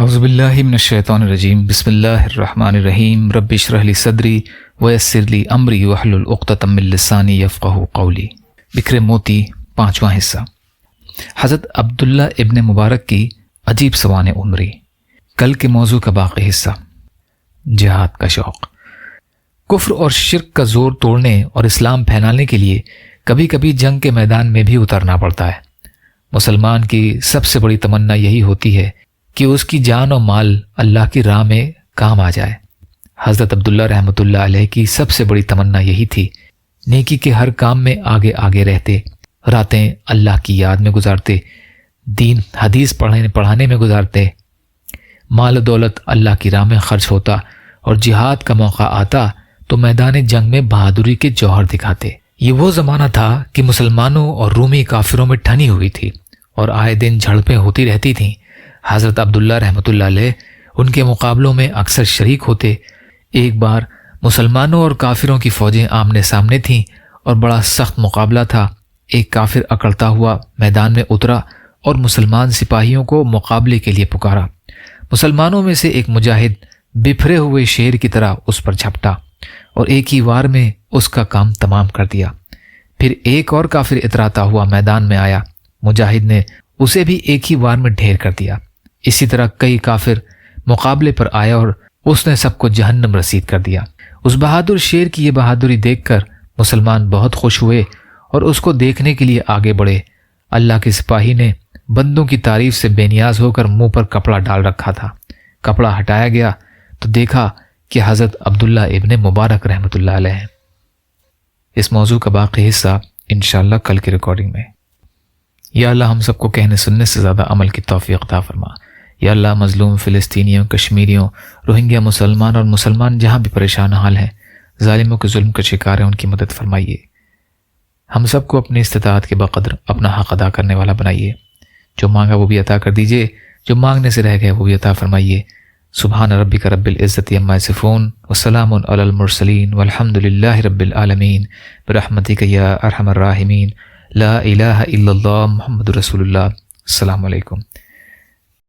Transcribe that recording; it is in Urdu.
اعوذ باللہ من الشیطان الرجیم بسم اللہ الرحمن الرحیم رب اشرح لی صدری ویسر لی امری واحلل عقدۃ من لسانی یفقہوا قولی۔ بکھرے موتی، 5واں حصہ۔ حضرت عبداللہ ابن مبارک کی عجیب سوانح عمری۔ کل کے موضوع کا باقی حصہ، جہاد کا شوق۔ کفر اور شرک کا زور توڑنے اور اسلام پھیلانے کے لیے کبھی کبھی جنگ کے میدان میں بھی اترنا پڑتا ہے۔ مسلمان کی سب سے بڑی تمنا یہی ہوتی ہے کہ اس کی جان و مال اللہ کی راہ میں کام آ جائے۔ حضرت عبداللہ رحمۃ اللہ علیہ کی سب سے بڑی تمنا یہی تھی۔ نیکی کے ہر کام میں آگے آگے رہتے، راتیں اللہ کی یاد میں گزارتے، دین حدیث پڑھانے میں گزارتے، مال و دولت اللہ کی راہ میں خرچ ہوتا، اور جہاد کا موقع آتا تو میدان جنگ میں بہادری کے جوہر دکھاتے۔ یہ وہ زمانہ تھا کہ مسلمانوں اور رومی کافروں میں ٹھنی ہوئی تھی اور آئے دن جھڑپیں ہوتی رہتی تھیں۔ حضرت عبداللہ رحمۃ اللہ علیہ ان کے مقابلوں میں اکثر شریک ہوتے۔ ایک بار مسلمانوں اور کافروں کی فوجیں آمنے سامنے تھیں اور بڑا سخت مقابلہ تھا۔ ایک کافر اکڑتا ہوا میدان میں اترا اور مسلمان سپاہیوں کو مقابلے کے لیے پکارا۔ مسلمانوں میں سے ایک مجاہد بپھرے ہوئے شیر کی طرح اس پر جھپٹا اور ایک ہی وار میں اس کا کام تمام کر دیا۔ پھر ایک اور کافر اتراتا ہوا میدان میں آیا، مجاہد نے اسے بھی ایک ہی وار میں ڈھیر کر دیا۔ اسی طرح کئی کافر مقابلے پر آئے اور اس نے سب کو جہنم رسید کر دیا۔ اس بہادر شیر کی یہ بہادری دیکھ کر مسلمان بہت خوش ہوئے اور اس کو دیکھنے کے لیے آگے بڑھے۔ اللہ کے سپاہی نے بندوں کی تعریف سے بے نیاز ہو کر منہ پر کپڑا ڈال رکھا تھا۔ کپڑا ہٹایا گیا تو دیکھا کہ حضرت عبداللہ ابن مبارک رحمۃ اللہ علیہ ہیں۔ اس موضوع کا باقی حصہ انشاءاللہ کل کی ریکارڈنگ میں۔ یا اللہ ہم سب کو کہنے سننے سے زیادہ عمل کی توفیق عطا فرما۔ یا اللہ مظلوم فلسطینیوں، کشمیریوں، روہنگیا مسلمان اور مسلمان جہاں بھی پریشان حال ہیں، ظالموں کے ظلم کا شکار ہیں، ان کی مدد فرمائیے۔ ہم سب کو اپنی استطاعت کے بقدر اپنا حق ادا کرنے والا بنائیے۔ جو مانگا وہ بھی عطا کر دیجیے، جو مانگنے سے رہ گئے وہ بھی عطا فرمائیے۔ سبحان ربک رب العزت عما یصفون وسلام علی المرسلین والحمد للہ رب العالمین برحمتک یا ارحم الراحمین لا الہ الا اللہ محمد رسول اللہ۔ السلام علیکم۔